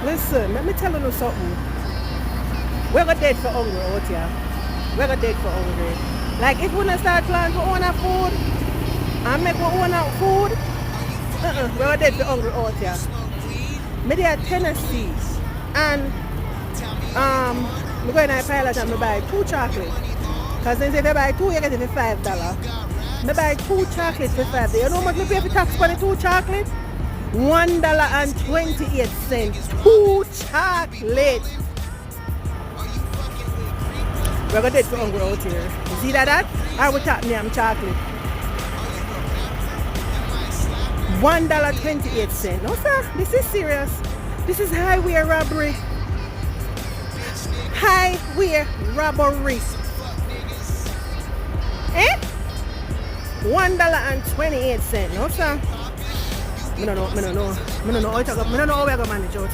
Listen, let me tell you something. We're gonna dead for hungry out here. We're gonna dead for hungry. Like if we don't start planning for own our food and make our own our food, we're gonna dead for hungry out here. Me there at Tennessee and me go in a pilot and me buy 2 chocolate. Cause then if you buy 2 you get it for $5. Me buy 2 chocolate for $5. You know how much me pay for tax for the 2 chocolate? $1.28. 2 chocolate. We're gonna dead for hungry out here. You see that? Or we talk me chocolate. $1.28. No sir, this is serious. This is highway robbery. Highway robbery. Eh? $1.28. No sir. I don't know how we're gonna manage out.